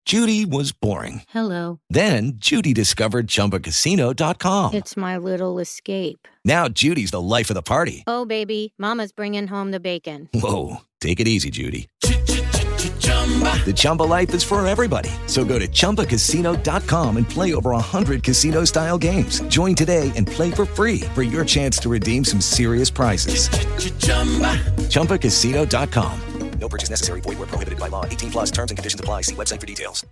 Judy was boring. Hello. Then Judy discovered ChumbaCasino.com. It's my little escape. Now Judy's the life of the party. Oh, baby, mama's bringing home the bacon. Whoa, take it easy, Judy. The Chumba life is for everybody. So go to ChumbaCasino.com and play over 100 casino-style games. Join today and play for free for your chance to redeem some serious prizes. ChumbaCasino.com. No purchase necessary. Void where prohibited by law. 18 plus terms and conditions apply. See website for details.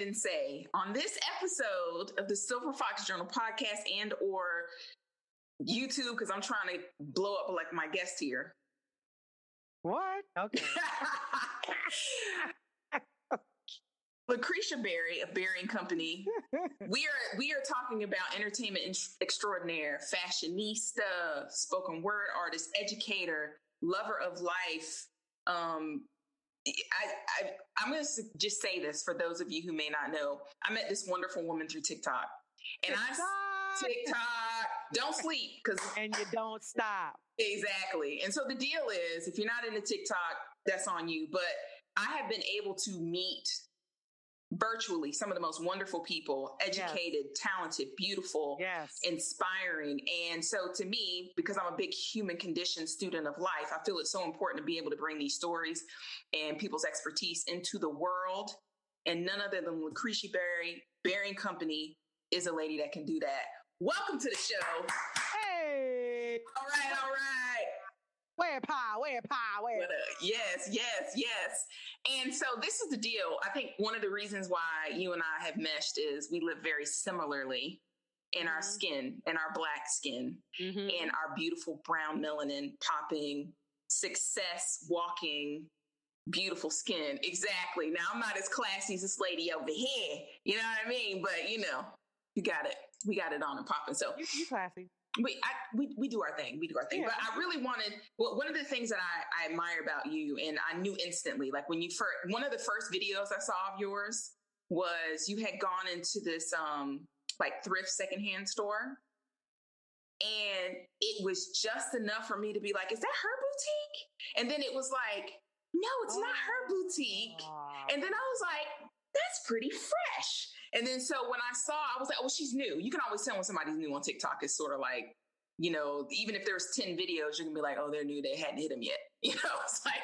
And say on this episode of the Silver Fox Journal podcast and or YouTube, because I'm trying to blow up like my guest here. What? Okay. Lacresha Berry of Berry & Company. We are talking about entertainment extraordinaire, fashionista, spoken word artist, educator, lover of life. I'm going to just say this for those of you who may not know. I met this wonderful woman through TikTok. And TikTok, don't sleep. And you don't stop. Exactly. And so the deal is, if you're not into TikTok, that's on you. But I have been able to meet virtually some of the most wonderful people, educated, talented, beautiful, inspiring. And so to me, because I'm a big human condition student of life, I feel it's so important to be able to bring these stories and people's expertise into the world. And none other than Lacresha Berry, Berry & Company is a lady that can do that. Welcome to the show. Hey. All right. Where pie? Yes. And so this is the deal. I think one of the reasons why you and I have meshed is we live very similarly in our skin, in our black skin, and our beautiful brown melanin popping, success walking, beautiful skin. Exactly. Now I'm not as classy as this lady over here. You know what I mean? But you know, you got it. We got it on and popping. So you classy. We do our thing. Yeah. But I really wanted, one of the things that I admire about you, and I knew instantly, like when you first, one of the first videos I saw of yours was you had gone into this, like thrift secondhand store. And it was just enough for me to be like, is that her boutique? And then it was like, no, it's not her boutique. And then I was like, that's pretty fresh. And then so when I saw, I was like, oh, she's new. You can always tell when somebody's new on TikTok. It's sort of like, you know, even if there's 10 videos, you're gonna be like, oh, they're new. They hadn't hit them yet. You know, it's like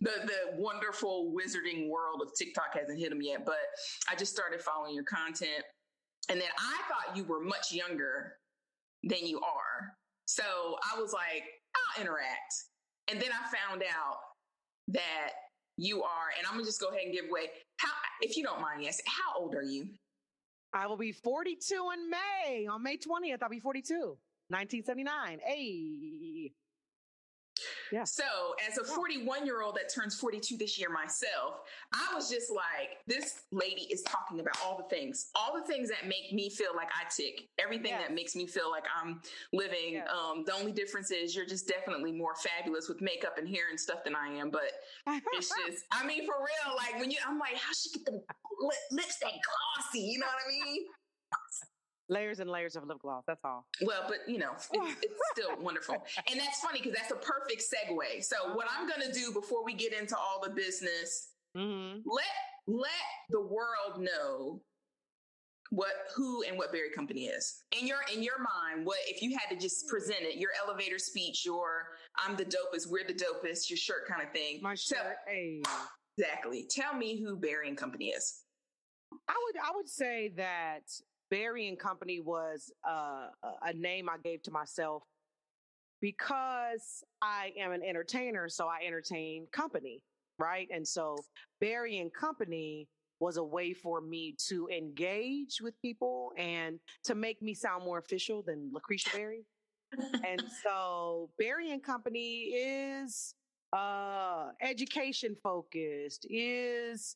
the wonderful wizarding world of TikTok hasn't hit them yet. But I just started following your content. And then I thought you were much younger than you are. So I was like, I'll interact. And then I found out that you are, and I'm gonna just go ahead and give away, how, if you don't mind me asking, how old are you? I will be 42 in May. On May 20th, I'll be 42. 1979. Hey. Yeah. So as a 41-year-old that turns 42 this year myself, I was just like, this lady is talking about all the things that make me feel like I tick, everything that makes me feel like I'm living. Yes. The only difference is you're just definitely more fabulous with makeup and hair and stuff than I am. But it's just, I mean, for real, like when I'm like, how she get the lips that glossy? You know what I mean? Layers and layers of lip gloss. That's all. Well, but you know, it's still wonderful. And that's funny because that's a perfect segue. So what I'm going to do before we get into all the business, let the world know who and what Berry Company is. In your mind, what if you had to just present it, your elevator speech, your I'm the dopest, we're the dopest, your shirt kind of thing. My shirt. Exactly. Tell me who Berry Company is. I would say that Berry & Company was a name I gave to myself because I am an entertainer, so I entertain company, right? And so Berry & Company was a way for me to engage with people and to make me sound more official than Lacresha Berry. And so Berry & Company is education focused, is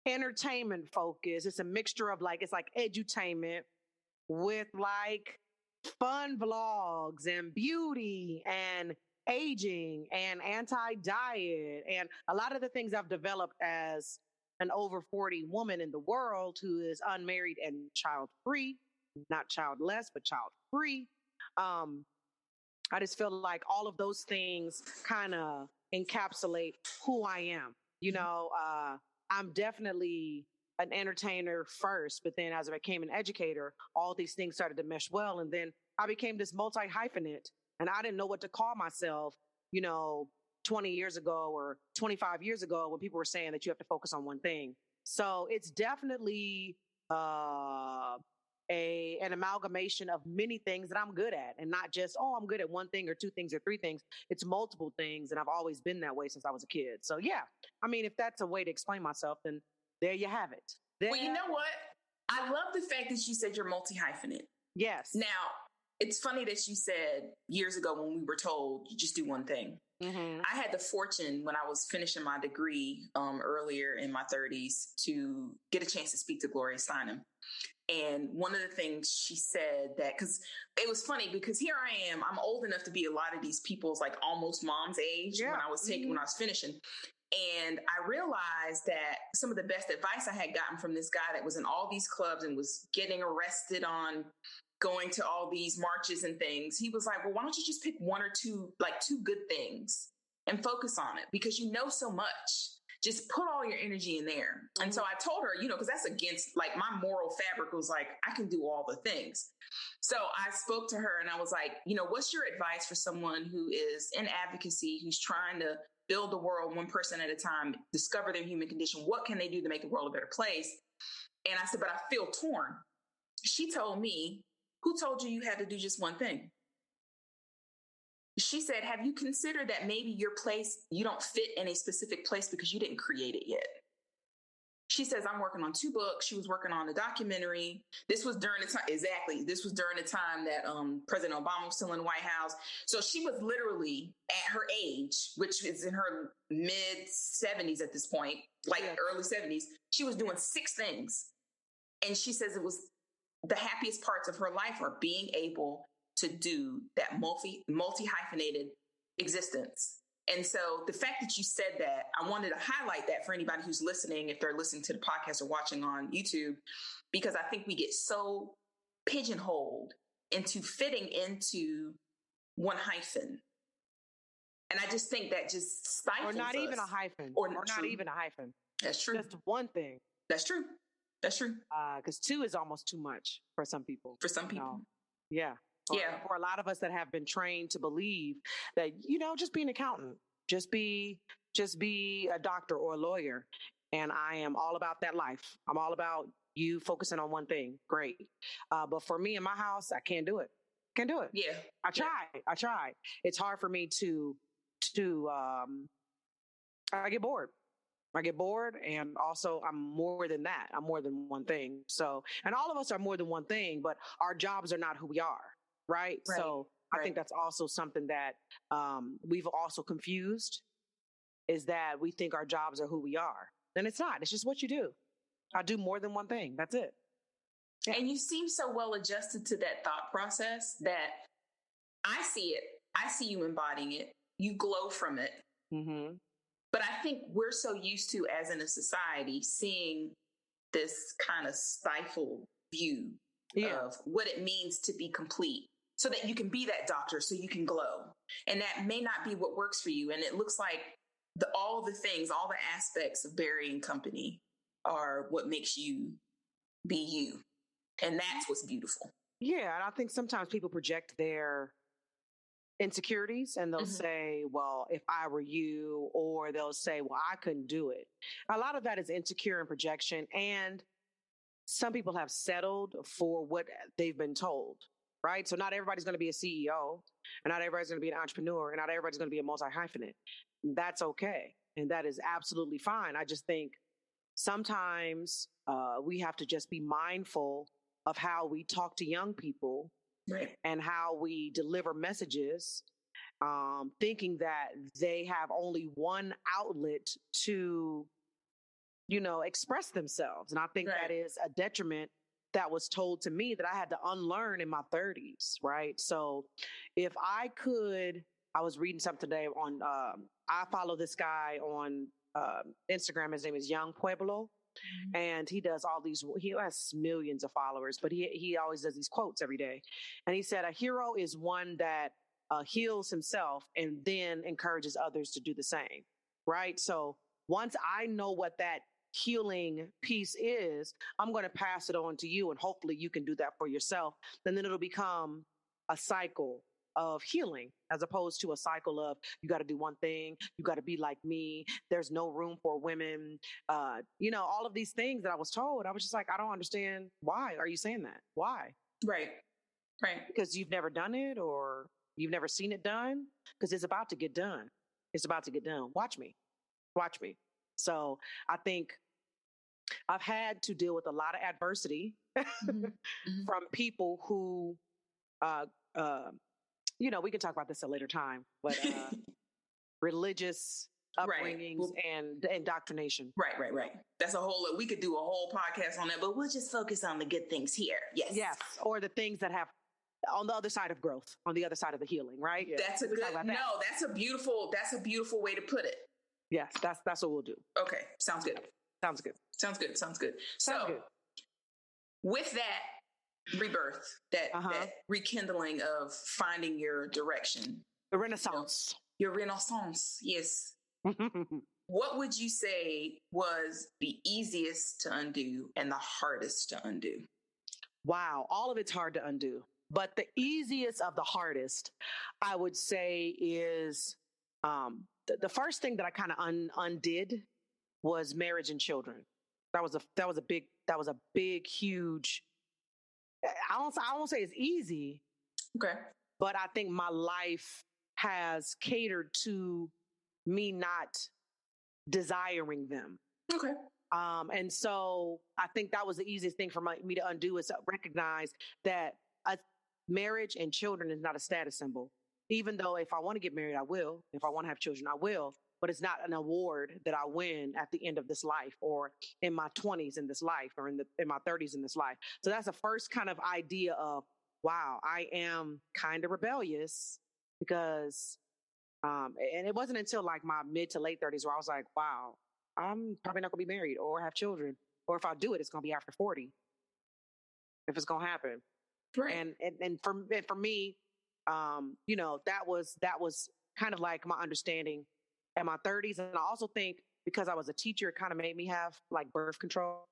entertainment focused. It's a mixture of it's like edutainment with like fun vlogs and beauty and aging and anti-diet and a lot of the things I've developed as an over 40 woman in the world who is unmarried and child free, not childless, but child free. I just feel like all of those things kind of encapsulate who I am. You know, I'm definitely an entertainer first, but then as I became an educator, all these things started to mesh well. And then I became this multi-hyphenate and I didn't know what to call myself, you know, 20 years ago or 25 years ago when people were saying that you have to focus on one thing. So it's definitely an amalgamation of many things that I'm good at and not just, oh, I'm good at one thing or two things or three things. It's multiple things. And I've always been that way since I was a kid. So yeah, I mean, if that's a way to explain myself, then there you have it. Well, you know what? I love the fact that you said you're multi-hyphenate. Yes. Now, it's funny that you said years ago when we were told you just do one thing. Mm-hmm. I had the fortune when I was finishing my degree earlier in my 30s to get a chance to speak to Gloria Steinem. And one of the things she said that, because it was funny because here I am, I'm old enough to be a lot of these people's like almost mom's age when I was when I was finishing. And I realized that some of the best advice I had gotten from this guy that was in all these clubs and was getting arrested on going to all these marches and things. He was like, well, why don't you just pick one or two, like two good things and focus on it because you know so much. Just put all your energy in there. Mm-hmm. And so I told her, you know, because that's against like my moral fabric was like, I can do all the things. So I spoke to her and I was like, you know, what's your advice for someone who is in advocacy, who's trying to build the world one person at a time, discover their human condition? What can they do to make the world a better place? And I said, but I feel torn. She told me, who told you you had to do just one thing? She said, have you considered that maybe your place, you don't fit in a specific place because you didn't create it yet? She says, I'm working on 2 books. She was working on a documentary. This was during the time, exactly. This was during the time that President Obama was still in the White House. So she was literally at her age, which is in her mid 70s at this point, like early 70s. She was doing 6 things. And she says it was the happiest parts of her life are being able to do that multi-hyphenated existence. And so the fact that you said that, I wanted to highlight that for anybody who's listening, if they're listening to the podcast or watching on YouTube, because I think we get so pigeonholed into fitting into one hyphen. And I just think that just stifles us. Or not even a hyphen. Or not even a hyphen. That's true. Just one thing. That's true. That's true. Because 2 is almost too much for some people. For some people. Yeah. For a lot of us that have been trained to believe that, you know, just be an accountant, just be a doctor or a lawyer. And I am all about that life. I'm all about you focusing on one thing. Great. But for me in my house, I can't do it. Can't do it. Yeah. I tried. It's hard for me to I get bored. And also I'm more than that. I'm more than one thing. So, and all of us are more than one thing, but our jobs are not who we are. Right. So I think that's also something that we've also confused is that we think our jobs are who we are. And it's not. It's just what you do. I do more than one thing. That's it. Yeah. And you seem so well adjusted to that thought process that I see it. I see you embodying it. You glow from it. Mm-hmm. But I think we're so used to, as in a society, seeing this kind of stifled view of what it means to be complete. So that you can be that doctor, so you can glow. And that may not be what works for you. And it looks like all the things, all the aspects of Berry and Company are what makes you be you. And that's what's beautiful. Yeah. And I think sometimes people project their insecurities and they'll say, well, if I were you, or they'll say, well, I couldn't do it. A lot of that is insecure and projection. And some people have settled for what they've been told. Right. So not everybody's going to be a CEO and not everybody's going to be an entrepreneur and not everybody's going to be a multi-hyphenate. That's okay. And that is absolutely fine. I just think sometimes we have to just be mindful of how we talk to young people and how we deliver messages, thinking that they have only one outlet to, you know, express themselves. And I think that is a detriment that was told to me that I had to unlearn in my 30s, right? So if I could, I was reading something today on, I follow this guy on Instagram. His name is Young Pueblo. And he does all these, he has millions of followers, but he always does these quotes every day. And he said, a hero is one that heals himself and then encourages others to do the same, right? So once I know what that healing piece is, I'm going to pass it on to you, and hopefully you can do that for yourself. And then it'll become a cycle of healing, as opposed to a cycle of you got to do one thing, you got to be like me, there's no room for women, all of these things that I was told. I was just like, I don't understand. Why are you saying that? Why? Right. Because you've never done it, or you've never seen it done. Because it's about to get done. It's about to get done. Watch me. So I think I've had to deal with a lot of adversity from people who we can talk about this at a later time, but religious upbringings and indoctrination. Right. That's we could do a whole podcast on that, but we'll just focus on the good things here. Yes. Or the things that have on the other side of growth, on the other side of the healing, right? Yeah. That's a beautiful way to put it. Yes, that's what we'll do. Okay. Sounds good. So with that rebirth, that rekindling of finding your direction. The Renaissance. Your Renaissance, yes. What would you say was the easiest to undo and the hardest to undo? Wow, all of it's hard to undo. But the easiest of the hardest, I would say, is the first thing that I kind of undid was marriage and children. That was a big, huge. I won't say it's easy. Okay. But I think my life has catered to me not desiring them. Okay. And so I think that was the easiest thing for me to undo, is to recognize that marriage and children is not a status symbol. Even though if I want to get married, I will. If I want to have children, I will. But it's not an award that I win at the end of this life, or in my 20s in this life, or in my 30s in this life. So that's the first kind of idea of, wow, I am kind of rebellious, because, and it wasn't until like my mid to late 30s where I was like, wow, I'm probably not going to be married or have children. Or if I do it, it's going to be after 40. If it's going to happen. Right. And for me, that was kind of like my understanding at my 30s. And I also think because I was a teacher, it kind of made me have like birth control.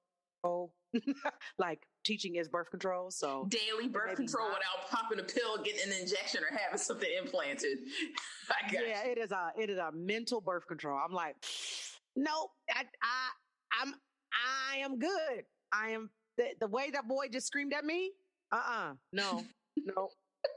Like teaching is birth control. So daily birth control without popping a pill, getting an injection, or having something implanted. It is a mental birth control. I'm like, nope, I am good. I am the way that boy just screamed at me. No.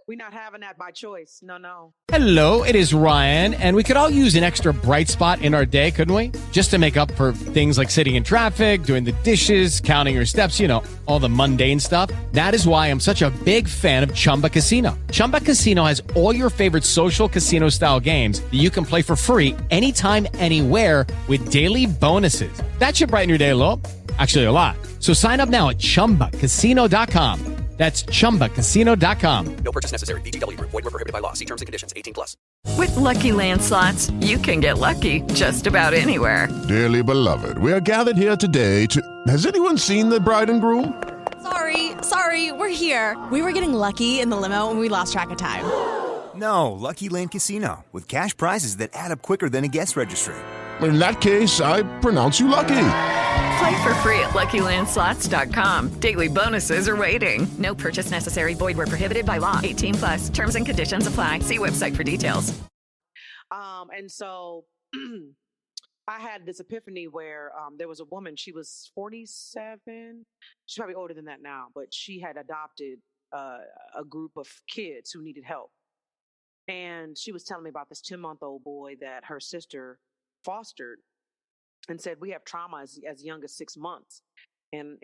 We're not having that by choice. No. Hello, it is Ryan, and we could all use an extra bright spot in our day, couldn't we? Just to make up for things like sitting in traffic, doing the dishes, counting your steps, all the mundane stuff. That is why I'm such a big fan of Chumba Casino. Chumba Casino has all your favorite social casino-style games that you can play for free anytime, anywhere, with daily bonuses. That should brighten your day a little. Actually, a lot. So sign up now at ChumbaCasino.com. That's ChumbaCasino.com. No purchase necessary. VGW Group. Void where prohibited by law. See terms and conditions. 18+. With Lucky Land Slots, you can get lucky just about anywhere. Dearly beloved, we are gathered here today to... Has anyone seen the bride and groom? Sorry, we're here. We were getting lucky in the limo and we lost track of time. No, Lucky Land Casino. With cash prizes that add up quicker than a guest registry. In that case, I pronounce you lucky. Play for free at LuckyLandSlots.com. Daily bonuses are waiting. No purchase necessary. Void where prohibited by law. 18+. Terms and conditions apply. See website for details. And so I had this epiphany where there was a woman. She was 47. She's probably older than that now, but she had adopted a group of kids who needed help. And she was telling me about this 10-month-old boy that her sister fostered, and said, we have trauma as young as 6 months in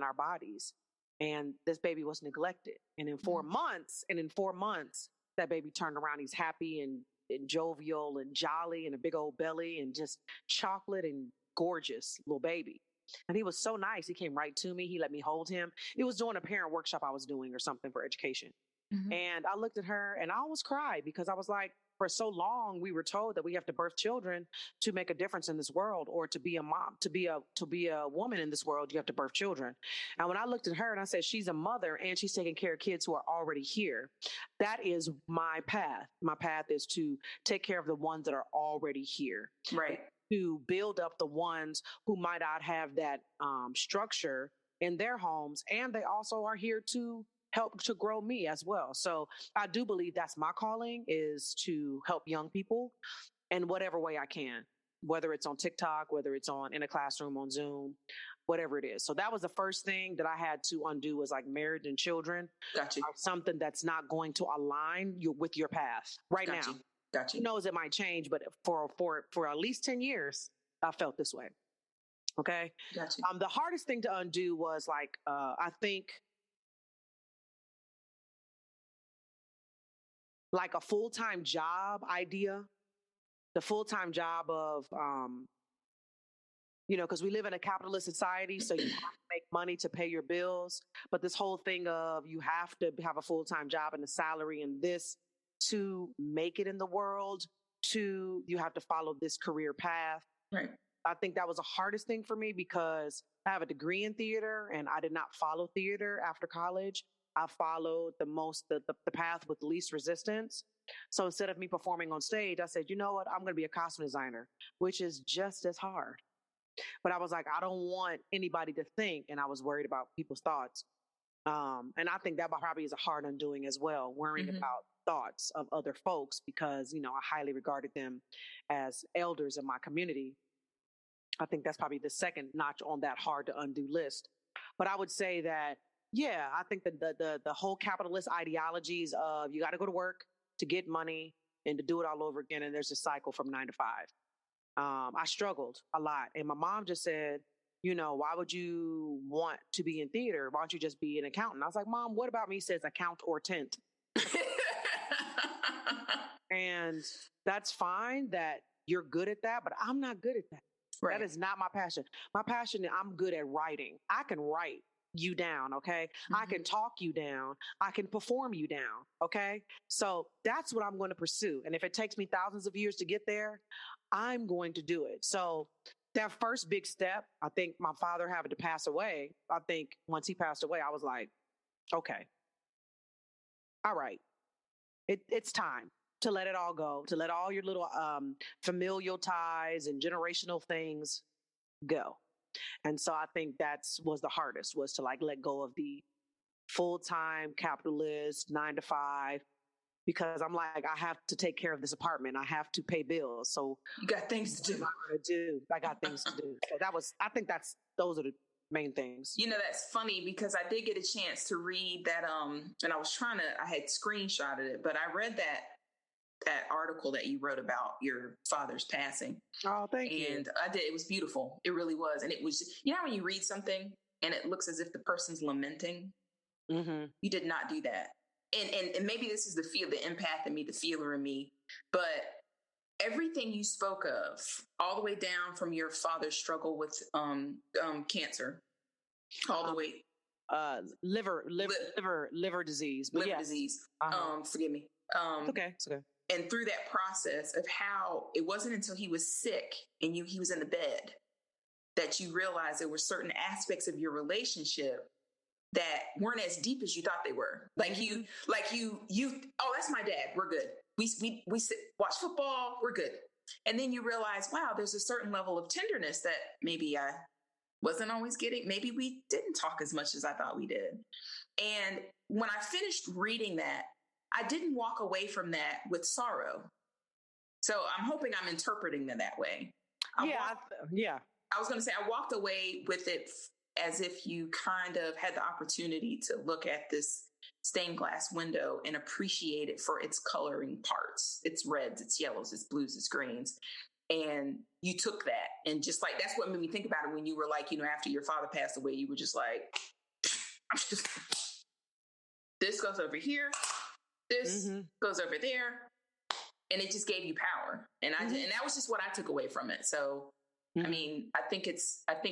our bodies. And this baby was neglected. And in 4 months, that baby turned around. He's happy and jovial and jolly and a big old belly and just chocolate and gorgeous little baby. And he was so nice. He came right to me. He let me hold him. It was during a parent workshop I was doing or something for education. Mm-hmm. And I looked at her and I almost cried because I was like, for so long, we were told that we have to birth children to make a difference in this world, or to be a mom, to be a woman in this world, you have to birth children. And when I looked at her and I said, she's a mother and she's taking care of kids who are already here. That is my path. My path is to take care of the ones that are already here. Right. To build up the ones who might not have that structure in their homes. And they also are here to help to grow me as well. So I do believe that's my calling, is to help young people in whatever way I can, whether it's on TikTok, whether it's in a classroom, on Zoom, whatever it is. So that was the first thing that I had to undo, was like marriage and children. Gotcha. Something that's not going to align with your path right now. Gotcha. Who knows, it might change, but for at least 10 years, I felt this way. Okay. Gotcha. The hardest thing to undo was I think, like a full-time job idea, the full-time job of, because we live in a capitalist society, so you have to make money to pay your bills. But this whole thing of you have to have a full-time job and a salary and this to make it in the world, you have to follow this career path. Right. I think that was the hardest thing for me because I have a degree in theater and I did not follow theater after college. I followed the path with least resistance. So instead of me performing on stage, I said, you know what? I'm going to be a costume designer, which is just as hard. But I was like, I don't want anybody to think, and I was worried about people's thoughts. And I think that probably is a hard undoing as well, worrying about thoughts of other folks because, I highly regarded them as elders in my community. I think that's probably the second notch on that hard to undo list. But I would say that, yeah, I think that the whole capitalist ideologies of you got to go to work to get money and to do it all over again. And there's a cycle from 9 to 5. I struggled a lot. And my mom just said, why would you want to be in theater? Why don't you just be an accountant? I was like, Mom, what about me says account or tent? And that's fine that you're good at that, but I'm not good at that. Right. That is not my passion. My passion, I'm good at writing. I can write you down, okay? I can talk you down. I can perform you down, okay? So that's what I'm going to pursue. And if it takes me thousands of years to get there, I'm going to do it. So that first big step, I think my father having to pass away, I think once he passed away, I was like, okay, all right, it's time to let it all go, to let all your little familial ties and generational things go. And so I think was the hardest, was to let go of the full-time capitalist 9 to 5, because I'm like, I have to take care of this apartment. I have to pay bills. So you got things to do. I got things to do. So I think those are the main things. That's funny because I did get a chance to read that, and I had screenshotted it, but I read that article that you wrote about your father's passing. Oh, thank you. And I did. It was beautiful. It really was. And it was, when you read something and it looks as if the person's lamenting, you did not do that. And maybe this is the empath in me, the feeler in me, but everything you spoke of, all the way down from your father's struggle with cancer, all the way liver disease. Liver disease. Forgive me. Okay. It's okay. And through that process of how it wasn't until he was sick and he was in the bed that you realized there were certain aspects of your relationship that weren't as deep as you thought they were. You, oh, that's my dad. We're good. We sit, watch football. We're good. And then you realize, wow, there's a certain level of tenderness that maybe I wasn't always getting. Maybe we didn't talk as much as I thought we did. And when I finished reading that, I didn't walk away from that with sorrow. So I'm hoping I'm interpreting them that way. I was going to say, I walked away with it as if you kind of had the opportunity to look at this stained glass window and appreciate it for its coloring parts, its reds, its yellows, its blues, its greens. And you took that and just that's what made me think about it when you were after your father passed away, you were just this goes over here. This goes over there, and it just gave you power. And and that was just what I took away from it. So I mean, I think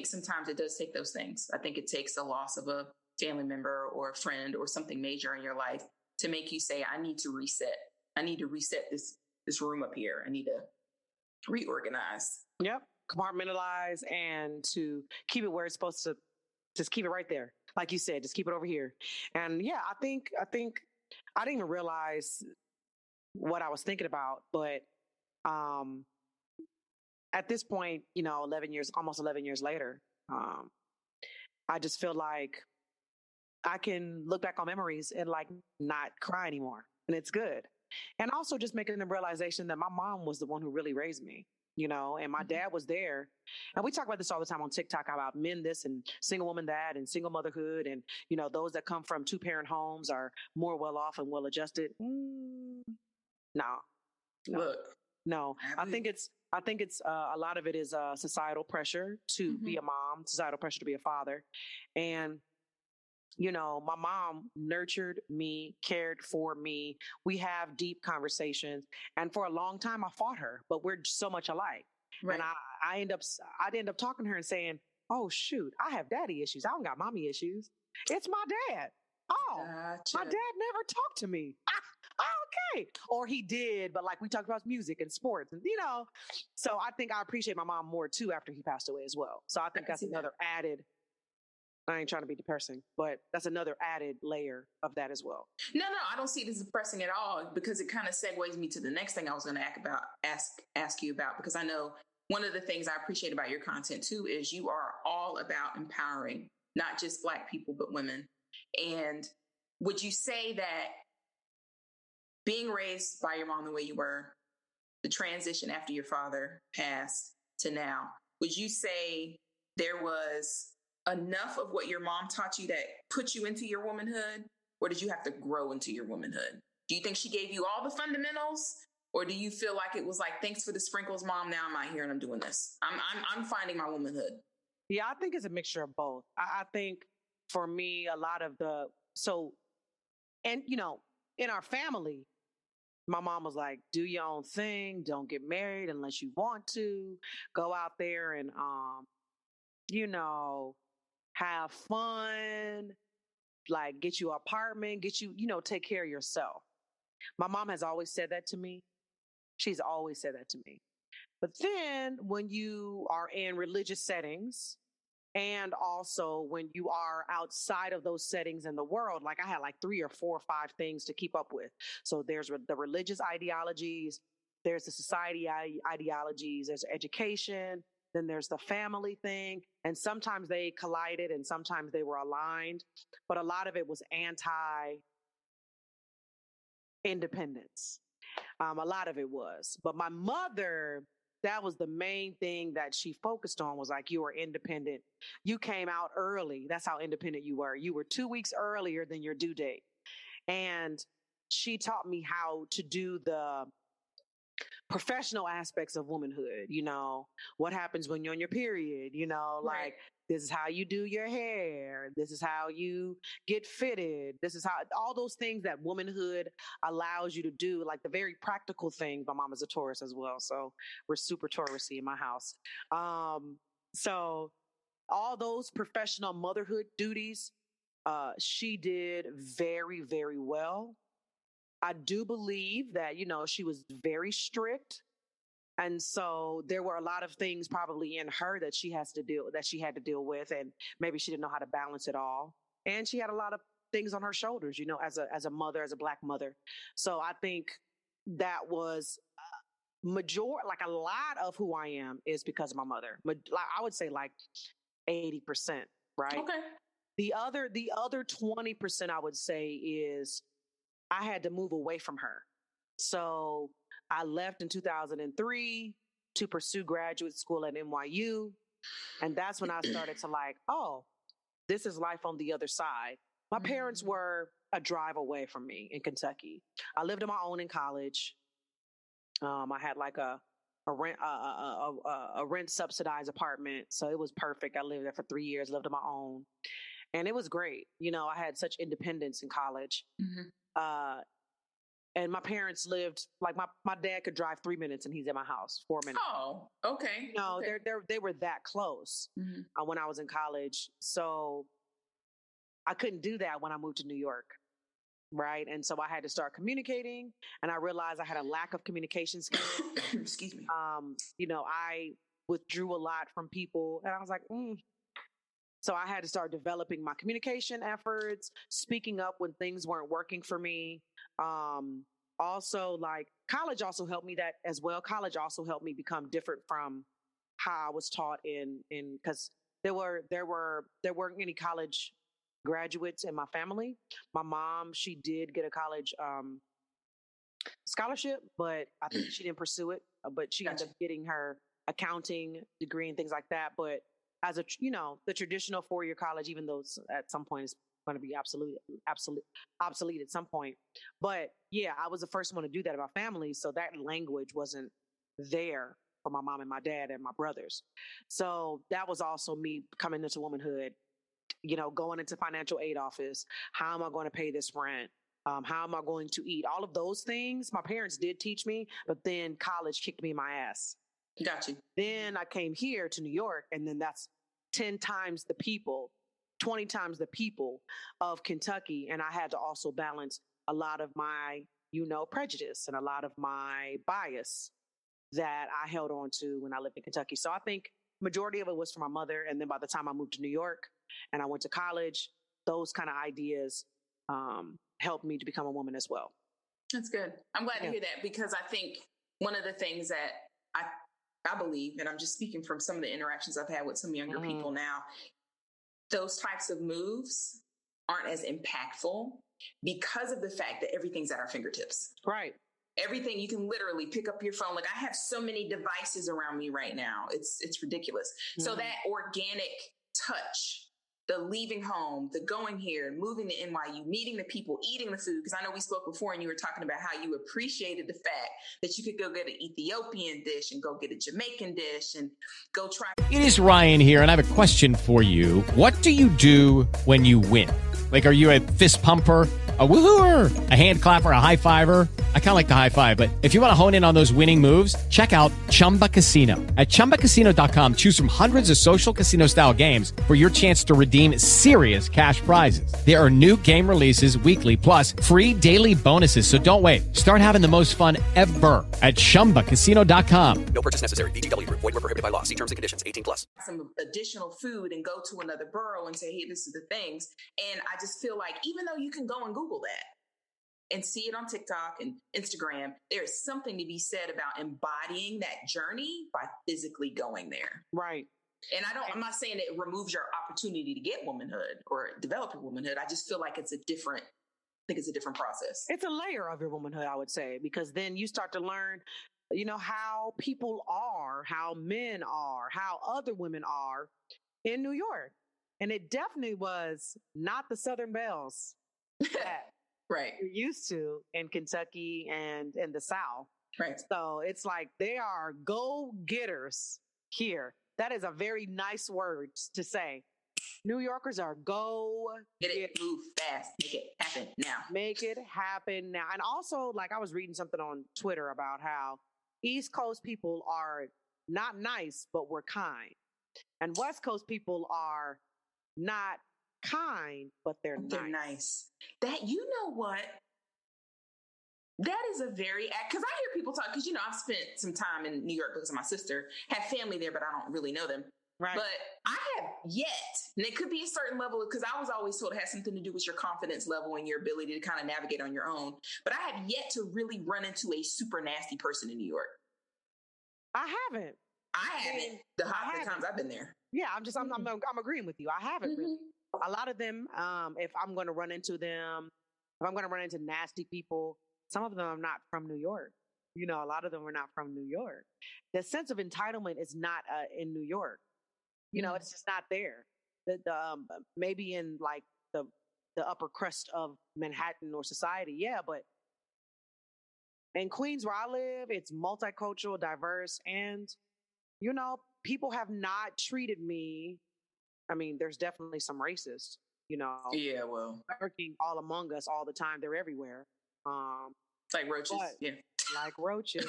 sometimes it does take those things. I think it takes the loss of a family member or a friend or something major in your life to make you say, I need to reset. I need to reset this room up here. I need to reorganize. Yep. Compartmentalize and to keep it where it's supposed to, just keep it right there. Like you said, just keep it over here. And yeah, I think I didn't even realize what I was thinking about, but at this point, 11 years, almost 11 years later, I just feel like I can look back on memories and like not cry anymore. And it's good. And also just making the realization that my mom was the one who really raised me, and my dad was there. And we talk about this all the time on TikTok about men this and single woman that and single motherhood. And, those that come from 2-parent homes are more well off and well adjusted. No. Look, no, I think it's a lot of it is societal pressure to be a mom, societal pressure to be a father. And my mom nurtured me, cared for me. We have deep conversations. And for a long time, I fought her, but we're so much alike. Right. And I'd end up talking to her and saying, oh, shoot, I have daddy issues. I don't got mommy issues. It's my dad. Oh, gotcha. My dad never talked to me. Okay. Or he did, but like we talked about music and sports and, so I think I appreciate my mom more too after he passed away as well. So I think that's another added, I ain't trying to be depressing, but that's another added layer of that as well. No, I don't see it as depressing at all because it kind of segues me to the next thing I was going to ask you about, because I know one of the things I appreciate about your content too is you are all about empowering not just Black people, but women. And would you say that being raised by your mom the way you were, the transition after your father passed to now, would you say there was enough of what your mom taught you that put you into your womanhood, or did you have to grow into your womanhood? Do you think she gave you all the fundamentals, or do you feel like it was like, thanks for the sprinkles, mom, now I'm out here and I'm doing this. I'm finding my womanhood. Yeah, I think it's a mixture of both. I think for me, a lot of in our family, my mom was like, do your own thing. Don't get married unless you want to. Go out there and, have fun, like get you an apartment, get you, take care of yourself. My mom has always said that to me. She's always said that to me. But then when you are in religious settings and also when you are outside of those settings in the world, like I had like 3 or 4 or 5 things to keep up with. So there's the religious ideologies, there's the society ideologies, there's education, then there's the family thing. And sometimes they collided and sometimes they were aligned, but a lot of it was anti-independence. A lot of it was. But my mother, that was the main thing that she focused on, was like, you were independent. You came out early. That's how independent you were. You were 2 weeks earlier than your due date. And she taught me how to do the professional aspects of womanhood, what happens when you're on your period, like this is how you do your hair. This is how you get fitted. This is how all those things that womanhood allows you to do, like the very practical things. My mom is a Taurus as well. So we're super Taurusy in my house. So all those professional motherhood duties, she did very, very well. I do believe that, she was very strict. And so there were a lot of things probably in her that she had to deal with. And maybe she didn't know how to balance it all. And she had a lot of things on her shoulders, as a mother, as a Black mother. So I think that was like a lot of who I am is because of my mother. I would say like 80%, right? Okay. The other 20% I would say is I had to move away from her. So I left in 2003 to pursue graduate school at NYU. And that's when I started to like, oh, this is life on the other side. My parents were a drive away from me in Kentucky. I lived on my own in college. I had like a rent subsidized apartment. So it was perfect. I lived there for 3 years, lived on my own. And it was great. I had such independence in college. And my parents lived like my dad could drive 3 minutes and he's at my house, 4 minutes. Oh, okay. No, okay. they were that close when I was in college. So I couldn't do that when I moved to New York. Right. And so I had to start communicating, and I realized I had a lack of communication skills. Excuse me. I withdrew a lot from people, and I was like, So I had to start developing my communication efforts, speaking up when things weren't working for me. Also, like college also helped me that as well. College also helped me become different from how I was taught in because there weren't any college graduates in my family. My mom, she did get a college scholarship, but I think she didn't pursue it. But she ended up getting her accounting degree and things like that. But as the traditional 4-year college, even though at some point it's going to be obsolete at some point. But yeah, I was the first one to do that in my family, so that language wasn't there for my mom and my dad and my brothers. So that was also me coming into womanhood. Going into financial aid office. How am I going to pay this rent? How am I going to eat? All of those things my parents did teach me, but then college kicked me in my ass. Got you. Then I came here to New York, and then that's 10 times the people, 20 times the people of Kentucky. And I had to also balance a lot of my, prejudice and a lot of my bias that I held on to when I lived in Kentucky. So I think majority of it was from my mother. And then by the time I moved to New York, and I went to college, those kind of ideas helped me to become a woman as well. That's good. I'm glad to hear that, because I think one of the things that I believe, and I'm just speaking from some of the interactions I've had with some younger people now, those types of moves aren't as impactful because of the fact that everything's at our fingertips. Right. Everything, you can literally pick up your phone. Like, I have so many devices around me right now. It's ridiculous. So that organic touch, the leaving home, the going here, moving to NYU, meeting the people, eating the food. Because I know we spoke before and you were talking about how you appreciated the fact that you could go get an Ethiopian dish and go get a Jamaican dish and go try. It is Ryan here, and I have a question for you. What do you do when you win? Like, are you a fist pumper, a woohooer, a hand clapper, a high fiver? I kind of like the high five, but if you want to hone in on those winning moves, check out Chumba Casino. At ChumbaCasino.com, choose from hundreds of social casino style games for your chance to redeem serious cash prizes. There are new game releases weekly, plus free daily bonuses. So don't wait. Start having the most fun ever at ChumbaCasino.com. No purchase necessary. VGW Group. Void where prohibited by law. See terms and conditions. 18+. Some additional food and go to another borough and say, hey, this is the things. And I just feel like even though you can go and Google that and see it on TikTok and Instagram, there's something to be said about embodying that journey by physically going there. Right. And I'm not saying it removes your opportunity to get womanhood or develop your womanhood. I just feel like it's a different process. It's a layer of your womanhood, I would say, because then you start to learn, how people are, how men are, how other women are in New York. And it definitely was not the Southern Belles that right. you're used to in Kentucky and in the South. Right. So it's like they are go-getters here. That is a very nice word to say. New Yorkers are get it, move fast, make it happen now. Make it happen now. And also, like, I was reading something on Twitter about how East Coast people are not nice, but we're kind. And West Coast people are not kind, but they're nice. That, you know what? That is a very, because I hear people talk, because, I've spent some time in New York because of my sister, have family there, but I don't really know them. Right. But I have yet, and it could be a certain level, because I was always told it has something to do with your confidence level and your ability to kind of navigate on your own. But I have yet to really run into a super nasty person in New York. I haven't. The times I've been there. Yeah, I'm agreeing with you. I haven't really. A lot of them, if I'm going to run into them, if I'm going to run into nasty people, some of them are not from New York. A lot of them are not from New York. The sense of entitlement is not in New York. It's just not there. Maybe in like the upper crust of Manhattan or society, yeah, but in Queens where I live, it's multicultural, diverse, and people have not treated me. I mean, there's definitely some racists, Yeah, well, working all among us all the time. They're everywhere. Like roaches. Yeah. Like roaches.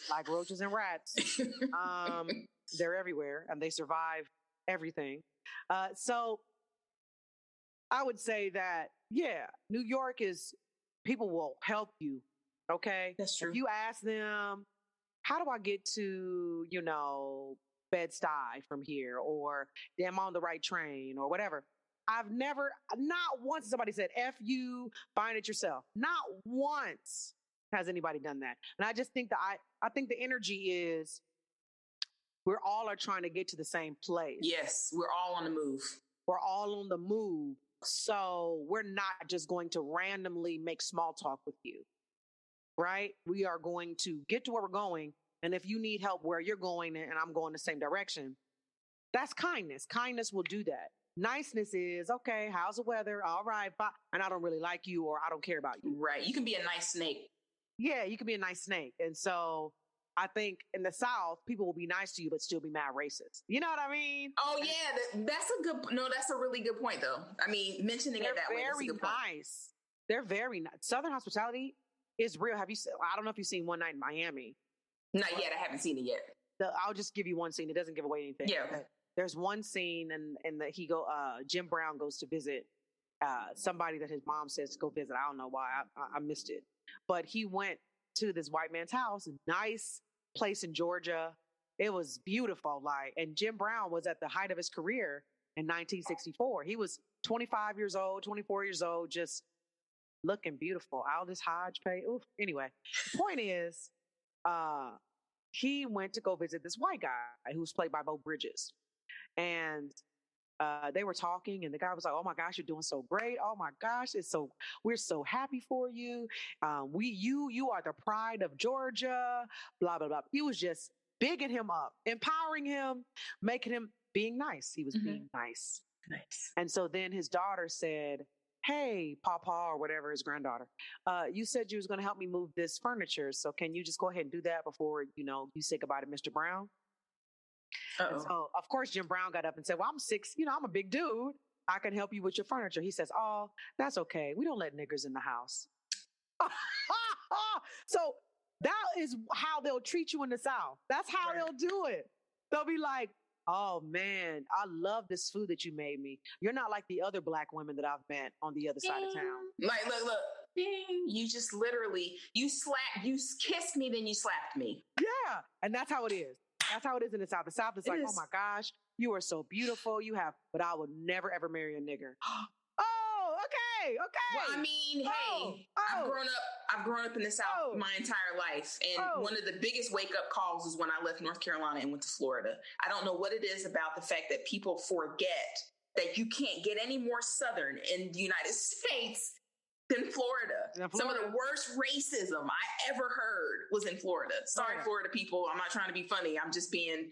Like roaches and rats. They're everywhere and they survive everything. So I would say that, yeah, New York is, people will help you. Okay. That's true. If you ask them, how do I get to, Bed-Stuy from here? Or am I on the right train or whatever? I've never, not once somebody said, F you, find it yourself. Not once has anybody done that. And I just think that I think the energy is we're all are trying to get to the same place. Yes, we're all on the move. We're all on the move. So we're not just going to randomly make small talk with you, right? We are going to get to where we're going. And if you need help where you're going and I'm going the same direction, that's kindness. Kindness will do that. Niceness is, okay, how's the weather? All right, bye. And I don't really like you or I don't care about you. Right. You can be a nice snake. Yeah, you can be a nice snake. And so I think in the South, people will be nice to you, but still be mad racist. You know what I mean? Oh, yeah. That's a really good point, though. I mean, mentioning it that way. They're very nice. They're very nice. Southern hospitality is real. I don't know if you've seen One Night in Miami. Not yet. I haven't seen it yet. I'll just give you one scene. It doesn't give away anything. Yeah. Okay. There's one scene and Jim Brown goes to visit somebody that his mom says to go visit. I don't know why. I missed it. But he went to this white man's house, nice place in Georgia. It was beautiful. And Jim Brown was at the height of his career in 1964. He was 25 years old, 24 years old, just looking beautiful. Aldous Hodge pay. Oof. Anyway, the point is, he went to go visit this white guy who was played by Bo Bridges. And they were talking and the guy was like, oh my gosh, you're doing so great. Oh my gosh. We're so happy for you. You are the pride of Georgia, blah, blah, blah. He was just bigging him up, empowering him, making him being nice. He was being nice. Nice. And so then his daughter said, hey, Papa, or whatever, his granddaughter, you said you was going to help me move this furniture. So can you just go ahead and do that before, you say goodbye to Mr. Brown? And so, of course, Jim Brown got up and said, well, I'm 6, I'm a big dude. I can help you with your furniture. He says, oh, that's okay. We don't let niggers in the house. So that is how they'll treat you in the South. That's how they'll do it. They'll be like, oh, man, I love this food that you made me. You're not like the other black women that I've met on the other side of town. Like, look. Ding. You just literally, you kissed me, then you slapped me. Yeah. And that's how it is. That's how it is in the South. The South is like, oh my gosh, you are so beautiful. But I would never, ever marry a nigger. Oh, okay. Well, I mean, hey, I've grown up in the South my entire life. And one of the biggest wake up calls was when I left North Carolina and went to Florida. I don't know what it is about the fact that people forget that you can't get any more Southern in the United States than Florida. Some of the worst racism I ever heard was in Florida. Sorry, Florida people. I'm not trying to be funny. I'm just being,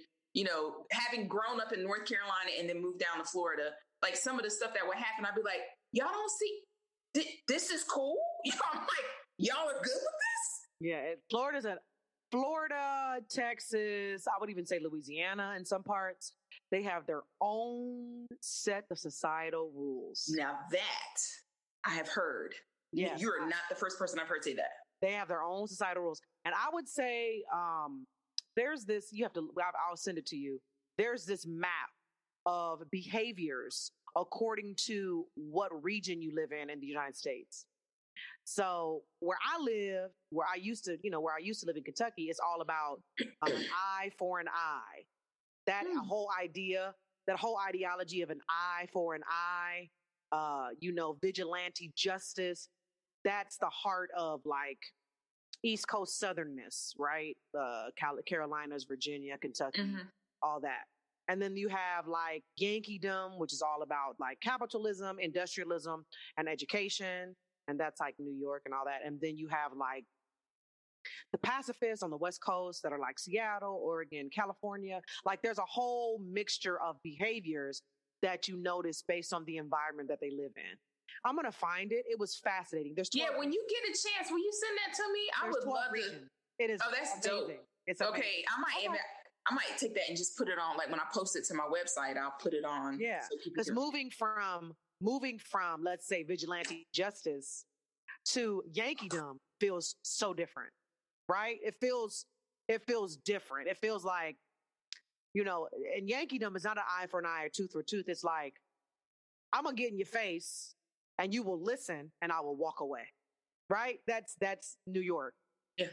having grown up in North Carolina and then moved down to Florida, like some of the stuff that would happen, I'd be like, y'all don't see, this is cool? I'm like, y'all are good with this? Yeah, Florida, Texas, I would even say Louisiana in some parts. They have their own set of societal rules. Now that I have heard. Yeah, you are not the first person I've heard say that. They have their own societal rules. And I would say there's this, I'll send it to you. There's this map of behaviors according to what region you live in the United States. So where I used to live in Kentucky, it's all about an eye for an eye. That whole ideology of an eye for an eye, vigilante justice. That's the heart of like East Coast Southernness, right? Carolinas, Virginia, Kentucky, all that. And then you have like Yankeedom, which is all about like capitalism, industrialism, and education. And that's like New York and all that. And then you have like the pacifists on the West Coast that are like Seattle, Oregon, California. Like there's a whole mixture of behaviors that you notice based on the environment that they live in. I'm going to find it. It was fascinating. There's 12 when you get a chance, will you send that to me? I would love to. It is. Oh, that's amazing. dope. It's amazing. Okay. I might take that and just put it on. Like when I post it to my website, I'll put it on. Yeah. Because moving from, let's say, vigilante justice to Yankeedom feels so different, right? It feels different. It feels like, and Yankeedom is not an eye for an eye or tooth for tooth. It's like, I'm going to get in your face and you will listen and I will walk away, right? That's New York. Yeah.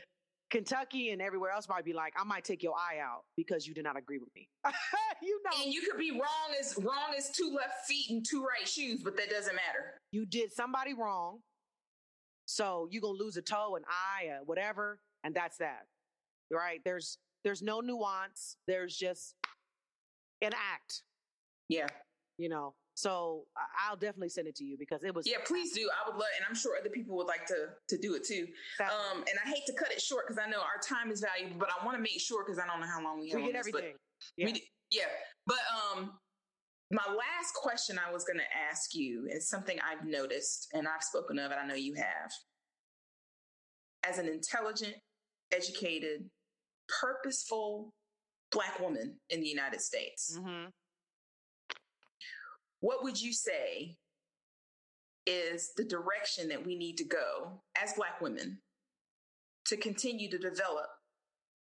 Kentucky and everywhere else might be like, I might take your eye out because you did not agree with me. And you could be wrong as 2 left feet and 2 right shoes, but that doesn't matter. You did somebody wrong. So you're going to lose a toe, an eye, whatever. And that's that, right? There's no nuance. There's just an act. Yeah. So I'll definitely send it to you because it was. Yeah, please do. I would love, and I'm sure other people would like to do it too. And I hate to cut it short because I know our time is valuable, but I want to make sure because I don't know how long we have. We get everything. But my last question I was going to ask you is something I've noticed, and I've spoken of it. I know you have. As an intelligent, educated, purposeful Black woman in the United States. Mm-hmm. What would you say is the direction that we need to go as Black women to continue to develop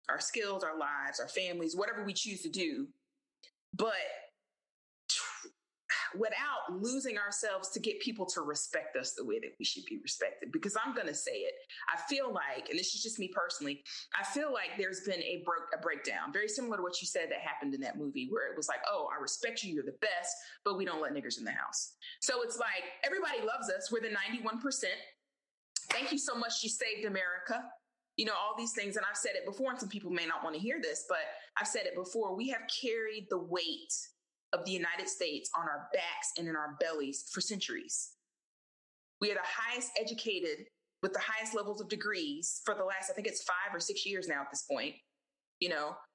our skills, our lives, our families, whatever we choose to do, but without losing ourselves to get people to respect us the way that we should be respected? Because I'm going to say it. I feel like, and this is just me personally, I feel like there's been a breakdown, very similar to what you said that happened in that movie where it was like, oh, I respect you, you're the best, but we don't let niggers in the house. So it's like, everybody loves us. We're the 91%. Thank you so much. You saved America. All these things. And I've said it before, and some people may not want to hear this, but I've said it before. We have carried the weight of the United States on our backs and in our bellies for centuries. We are the highest educated with the highest levels of degrees for the last, I think it's 5 or 6 years now at this point.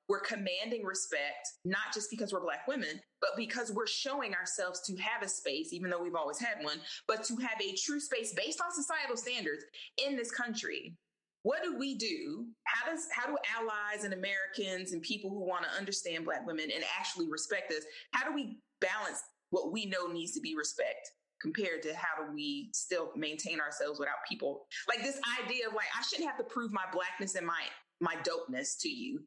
We're commanding respect, not just because we're Black women, but because we're showing ourselves to have a space, even though we've always had one, but to have a true space based on societal standards in this country. What do we do? How do allies and Americans and people who want to understand Black women and actually respect us, how do we balance what we know needs to be respect compared to how do we still maintain ourselves without people? Like this idea of like, I shouldn't have to prove my Blackness and my dopeness to you.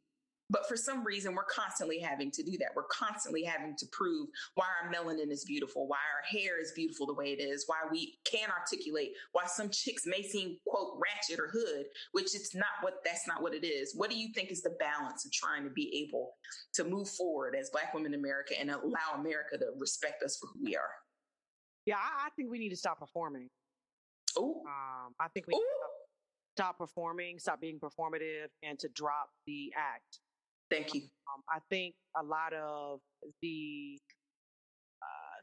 But for some reason, we're constantly having to do that. We're constantly having to prove why our melanin is beautiful, why our hair is beautiful the way it is, why we can articulate, why some chicks may seem, quote, ratchet or hood, which that's not what it is. What do you think is the balance of trying to be able to move forward as Black women in America and allow America to respect us for who we are? Yeah, I think we need to stop performing. Oh, I think we need to stop performing, stop being performative, and to drop the act. Thank you. I think a lot of the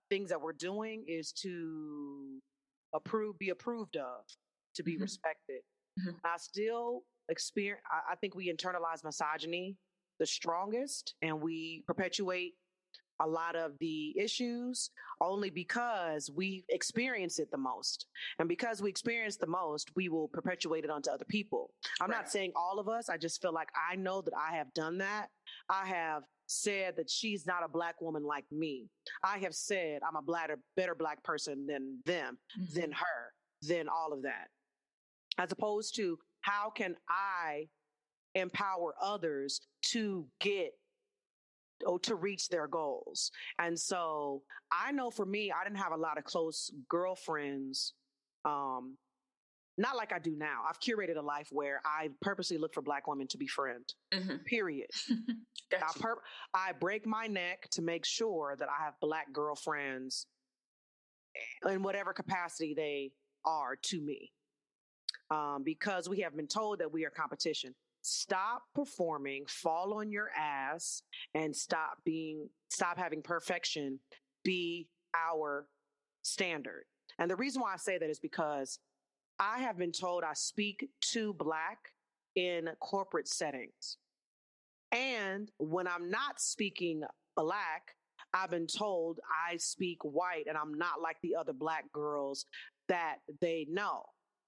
things that we're doing is to be approved of, to be respected. Mm-hmm. I still experience, I think we internalize misogyny the strongest, and we perpetuate a lot of the issues only because we experience it the most. And because we experience the most, we will perpetuate it onto other people. I'm not saying all of us. I just feel like I know that I have done that. I have said that she's not a Black woman like me. I have said I'm a better Black person than them, than her, than all of that. As opposed to how can I empower others to to reach their goals. And so I know for me, I didn't have a lot of close girlfriends, not like I do now. I've curated a life where I purposely look for Black women to befriend, period. Gotcha. I break my neck to make sure that I have Black girlfriends in whatever capacity they are to me, because we have been told that we are competition. Stop performing, fall on your ass, and stop having perfection be our standard. And the reason why I say that is because I have been told I speak too Black in corporate settings. And when I'm not speaking Black, I've been told I speak white and I'm not like the other Black girls that they know.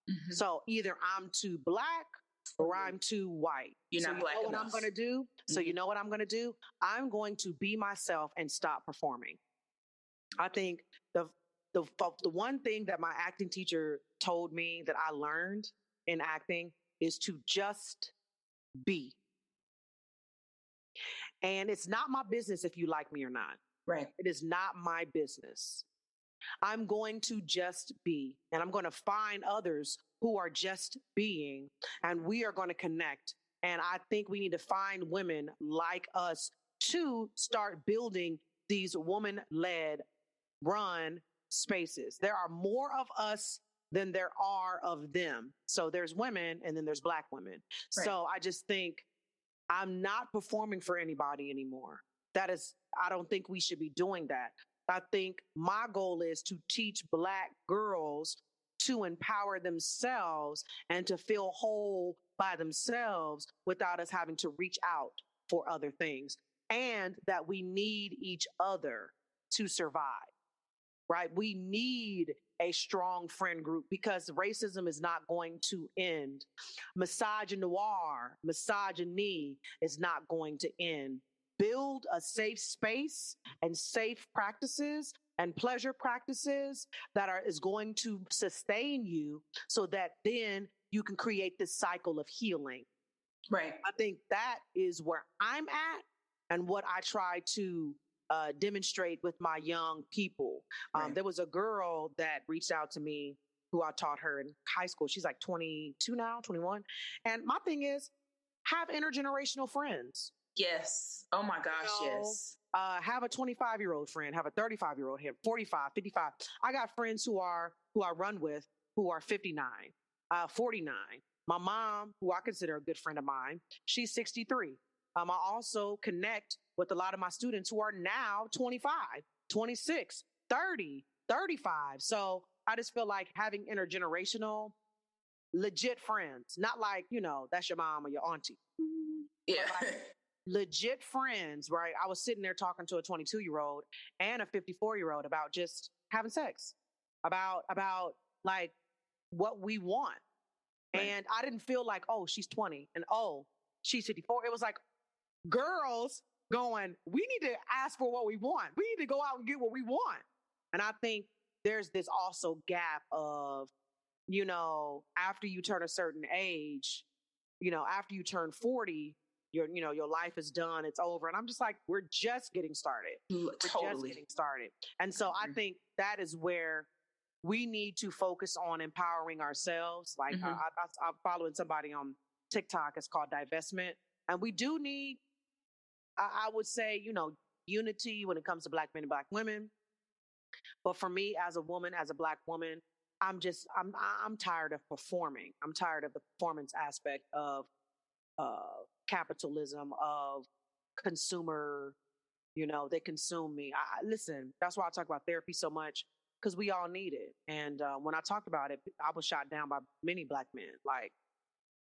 Mm-hmm. So either I'm too Black or I'm too white. You're not Black enough. What I'm going to do? So you know what I'm going to do? I'm going to be myself and stop performing. I think the one thing that my acting teacher told me that I learned in acting is to just be. And it's not my business if you like me or not. Right. It is not my business. I'm going to just be, and I'm going to find others who are just being, and we are going to connect. And I think we need to find women like us to start building these woman-led run spaces. There are more of us than there are of them. So there's women and then there's Black women. Right. So I just think I'm not performing for anybody anymore. I don't think we should be doing that. I think my goal is to teach Black girls to empower themselves and to feel whole by themselves without us having to reach out for other things, and that we need each other to survive, right? We need a strong friend group because racism is not going to end. Misogyny is not going to end. Build a safe space and safe practices and pleasure practices that is going to sustain you so that then you can create this cycle of healing. Right. I think that is where I'm at and what I try to demonstrate with my young people. Right. There was a girl that reached out to me who I taught her in high school. She's like 22 now, 21. And my thing is, have intergenerational friends. Yes. Oh my gosh, yes. Have a 25-year-old friend, have a 35-year-old here, 45, 55. I got friends who I run with who are 59, 49. My mom, who I consider a good friend of mine, she's 63. I also connect with a lot of my students who are now 25, 26, 30, 35. So I just feel like having intergenerational, legit friends, not like, that's your mom or your auntie. Yeah. Legit friends, right? I was sitting there talking to a 22-year-old and a 54-year-old about just having sex, about like what we want. Right. And I didn't feel like, oh, she's 20 and oh, she's 54. It was like girls going, we need to ask for what we want. We need to go out and get what we want. And I think there's this also gap of, after you turn a certain age, after you turn 40, your life is done. It's over. And I'm just like, we're just getting started. Totally. We're just getting started. And so I think that is where we need to focus on empowering ourselves. Like I'm following somebody on TikTok. It's called Divestment. And we do need, I would say, unity when it comes to Black men and Black women. But for me as a woman, as a Black woman, I'm tired of performing. I'm tired of the performance aspect of capitalism, of consumer, they consume me. Listen, that's why I talk about therapy so much, because we all need it. And when I talked about it, I was shot down by many Black men. Like,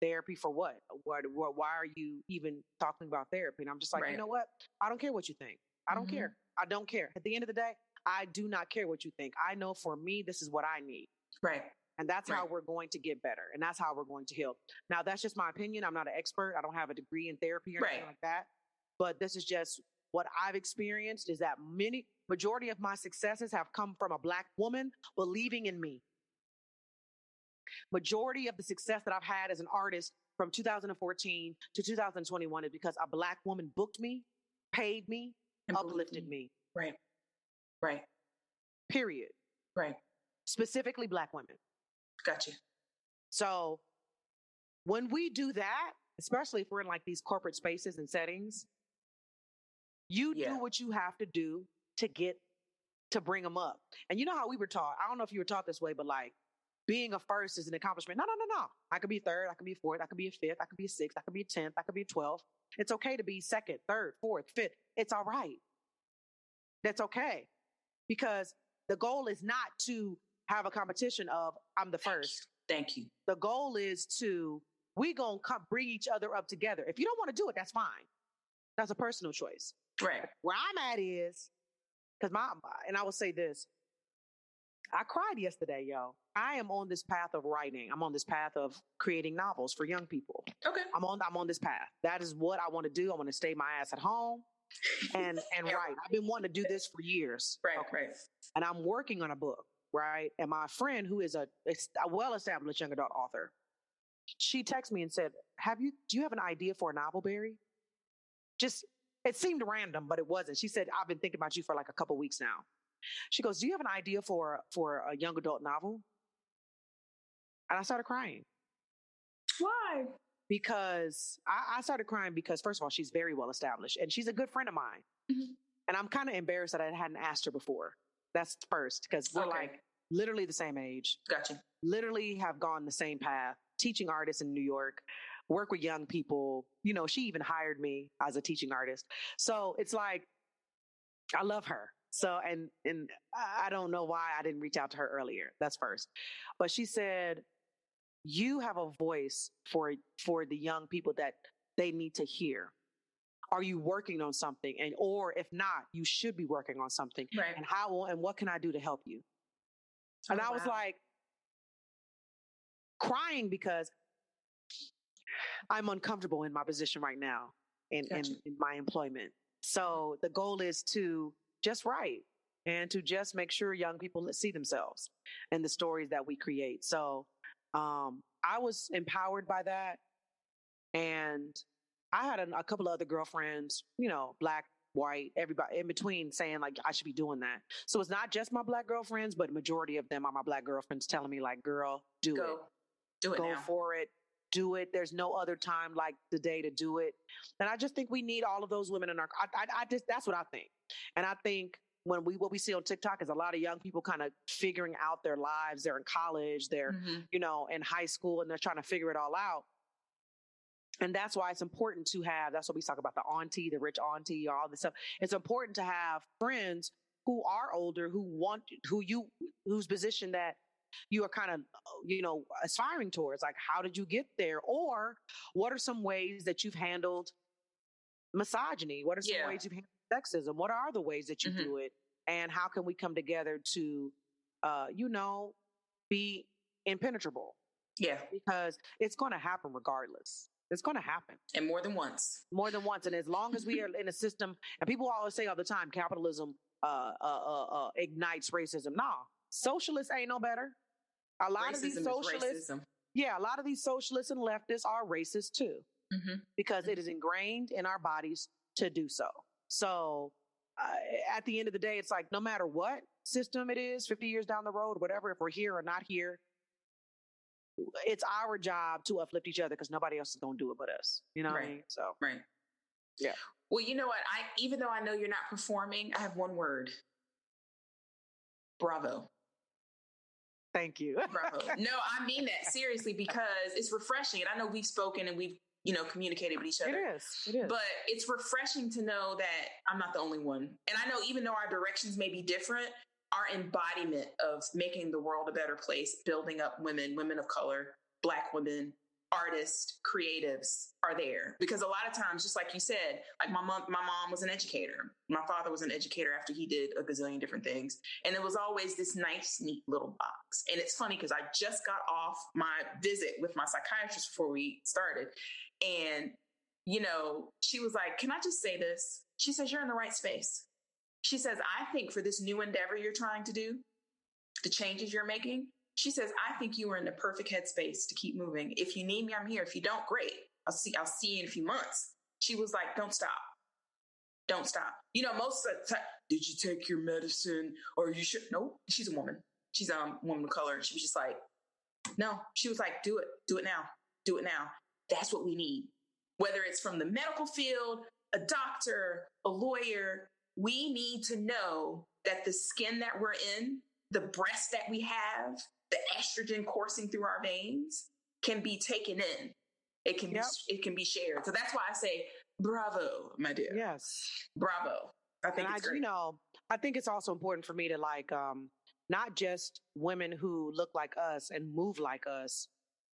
therapy for what? Why are you even talking about therapy? And I'm just like, You know what? I don't care what you think. I don't care. I don't care. At the end of the day, I do not care what you think. I know for me, this is what I need. Right. And that's how we're going to get better. And that's how we're going to heal. Now, that's just my opinion. I'm not an expert. I don't have a degree in therapy or anything like that. But this is just what I've experienced, is that majority of my successes have come from a Black woman believing in me. Majority of the success that I've had as an artist from 2014 to 2021 is because a Black woman booked me, paid me, and uplifted me. Right. Right. Period. Right. Specifically Black women. Gotcha. So when we do that, especially if we're in like these corporate spaces and settings, you do what you have to do to bring them up. And you know how we were taught, I don't know if you were taught this way, but like being a first is an accomplishment. No. I could be third. I could be fourth. I could be a fifth. I could be a sixth. I could be a 10th. I could be a 12th. It's okay to be second, third, fourth, fifth. It's all right. That's okay. Because the goal is not to have a competition of I'm the first. Thank you. The goal is we gonna bring each other up together. If you don't want to do it, that's fine. That's a personal choice. Right. Where I'm at is, and I will say this, I cried yesterday, yo. I am on this path of writing. I'm on this path of creating novels for young people. Okay. I'm on this path. That is what I want to do. I want to stay my ass at home and write. I've been wanting to do this for years. Right. Right. And I'm working on a book. right? And my friend, who is a well-established young adult author, she texted me and said, do you have an idea for a novel, Barry? Just, it seemed random, but it wasn't. She said, I've been thinking about you for like a couple weeks now. She goes, do you have an idea for a young adult novel? And I started crying. Why? Because I started crying because, first of all, she's very well established and she's a good friend of mine. Mm-hmm. And I'm kind of embarrassed that I hadn't asked her before. That's first, because we're like literally the same age. Gotcha. Literally have gone the same path, teaching artists in New York, work with young people. You know, she even hired me as a teaching artist. So it's like, I love her. So, and I don't know why I didn't reach out to her earlier. That's first. But she said, you have a voice for the young people that they need to hear. Are you working on something? Or if not, you should be working on something. Right. And what can I do to help you? And I was like crying because I'm uncomfortable in my position right now in my employment. So the goal is to just write and to just make sure young people see themselves in the stories that we create. So I was empowered by that. And I had a couple of other girlfriends, you know, Black, white, everybody in between saying like, I should be doing that. So it's not just my Black girlfriends, but majority of them are my Black girlfriends telling me like, girl, do it now. For it. Do it. There's no other time like the day to do it. And I just think we need all of those women in our, that's what I think. And I think what we see on TikTok is a lot of young people kind of figuring out their lives. They're in college, they're, you know, in high school, and they're trying to figure it all out. And that's why it's important to have, that's what we talk about, the auntie, the rich auntie, all this stuff. It's important to have friends who are older, whose position that you are kind of, you know, aspiring towards. Like, how did you get there? Or what are some ways that you've handled misogyny? What are some ways you've handled sexism? What are the ways that you do it? And how can we come together to, you know, be impenetrable? Yeah. Because it's going to happen regardless. It's going to happen. And more than once. More than once. And as long as we are in a system, and people always say all the time, capitalism ignites racism. Nah, socialists ain't no better. A lot of these socialists, a lot of these socialists and leftists are racist too, because it is ingrained in our bodies to do so. So at the end of the day, it's like, no matter what system it is, 50 years down the road, whatever, if we're here or not here, it's our job to uplift each other because nobody else is going to do it but us. You know what I mean? So, yeah. Well, you know what? Even though I know you're not performing, I have one word. Bravo. Thank you. Bravo. No, I mean that seriously, because it's refreshing. And I know we've spoken and we've, you know, communicated with each other. It is. But it's refreshing to know that I'm not the only one. And I know even though our directions may be different, our embodiment of making the world a better place, building up women of color, Black women, artists, creatives are there. Because a lot of times, just like you said, like my mom was an educator. My father was an educator after he did a gazillion different things. And it was always this nice, neat little box. And it's funny because I just got off my visit with my psychiatrist before we started. And, you know, she was like, can I just say this? She says, you're in the right space. She says, I think for this new endeavor you're trying to do, the changes you're making, she says, I think you are in the perfect headspace to keep moving. If you need me, I'm here. If you don't, great. I'll see you in a few months. She was like, don't stop. Don't stop. You know, most of the time, did you take your medicine? Or you should? No, she's a woman. She's a woman of color. She was just like, no. She was like, do it. Do it now. Do it now. That's what we need. Whether it's from the medical field, a doctor, a lawyer, we need to know that the skin that we're in, the breasts that we have, the estrogen coursing through our veins can be taken in. It can be shared. So that's why I say, bravo, my dear. Yes. Bravo. I think it's great. You know, I think it's also important for me to like, not just women who look like us and move like us,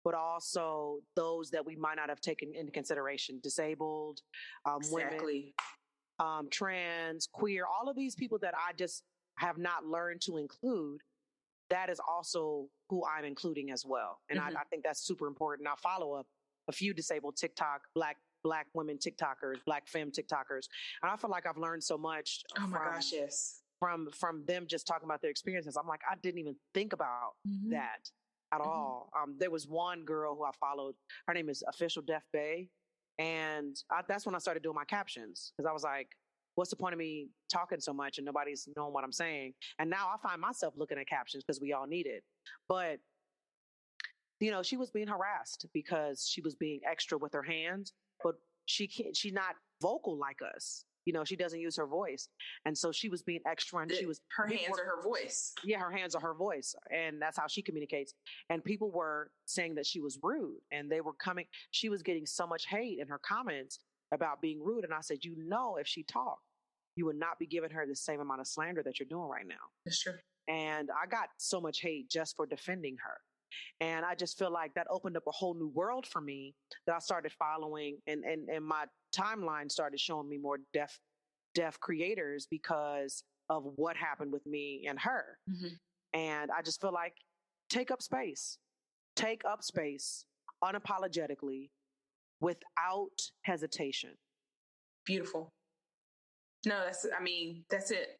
but also those that we might not have taken into consideration, disabled, women, trans, queer, all of these people that I just have not learned to include. That is also who I'm including as well. And I think that's super important. I follow a few disabled TikTok, black women TikTokers, Black femme TikTokers. And I feel like I've learned so much. Oh my gosh, yes. from them just talking about their experiences. I'm like, I didn't even think about that at all. There was one girl who I followed. Her name is Official Deaf Bay. And that's when I started doing my captions, because I was like, what's the point of me talking so much and nobody's knowing what I'm saying? And now I find myself looking at captions because we all need it. But, you know, she was being harassed because she was being extra with her hands, but she's not vocal like us. You know, she doesn't use her voice. And so she was being extra, and her hands are her voice. Yeah, her hands are her voice. And that's how she communicates. And people were saying that she was rude, and she was getting so much hate in her comments about being rude. And I said, you know, if she talked, you would not be giving her the same amount of slander that you're doing right now. That's true. And I got so much hate just for defending her. And I just feel like that opened up a whole new world for me that I started following, and my timeline started showing me more deaf creators because of what happened with me and her. And I just feel like take up space unapologetically, without hesitation. Beautiful. No, that's it.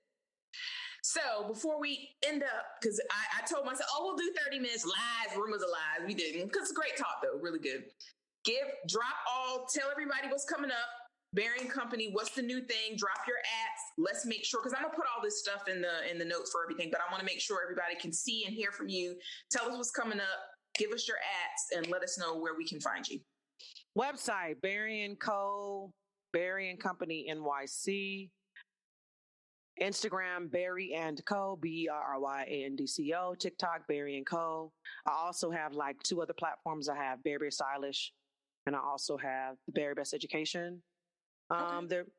So before we end up, because I told myself, we'll do 30 minutes, lies, rumors of lies. We didn't, because it's a great talk though, really good. Tell everybody what's coming up. Berry & Company, what's the new thing? Drop your ads. Let's make sure, because I'm gonna put all this stuff in the notes for everything, but I want to make sure everybody can see and hear from you. Tell us what's coming up. Give us your ads and let us know where we can find you. Website, Berry & Co., Berry & Company NYC. Instagram, Berry & Co., BERRYANDCO. TikTok, Berry & Co. I also have like 2 other platforms. I have Berry Stylish, and I also have the Berry Best Education.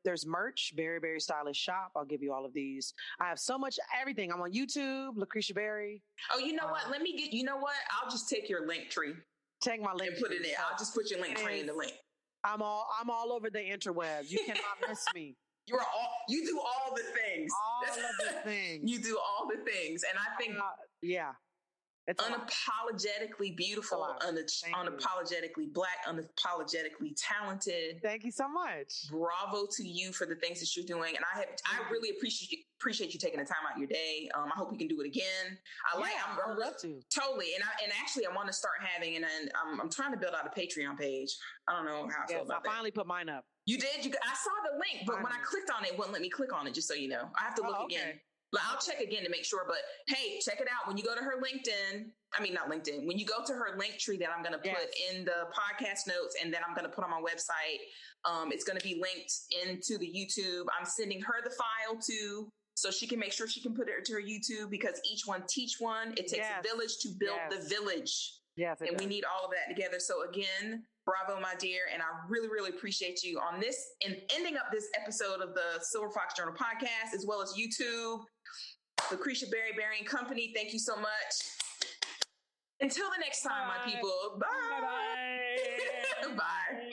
There's merch, Berry Stylish Shop. I'll give you all of these. I have so much, everything. I'm on YouTube, Lacresha Berry. Oh, you know what? I'll just take your link tree. Take my link and put it in. I'll just put your link tree in the link. I'm all over the interwebs. You cannot miss me. You do all the things. All of the things. You do all the things. And I think it's unapologetically beautiful, unapologetically Black, unapologetically talented. Thank you so much. Bravo to you for the things that you're doing. And I really appreciate you taking the time out of your day. I hope we can do it again. I would love to. Totally. And actually I want to start having, and I'm trying to build out a Patreon page. I don't know how I feel about that. I finally put mine up. You did? I saw the link, but when I clicked on it, it wouldn't let me click on it, just so you know. I have to look again. I'll check again to make sure, but hey, check it out. When you go to her when you go to her link tree that I'm going to put in the podcast notes, and then I'm going to put on my website, it's going to be linked into the YouTube. I'm sending her the file too, so she can make sure she can put it to her YouTube, because each one teach one. It takes a village to build the village. Yes, and we need all of that together. So again, bravo, my dear. And I really, really appreciate you on this and ending up this episode of the Silver Fox Journal podcast, as well as YouTube. Lacresha Berry, Berry & Company, thank you so much. Until the next time, my people. Bye. Bye. Bye.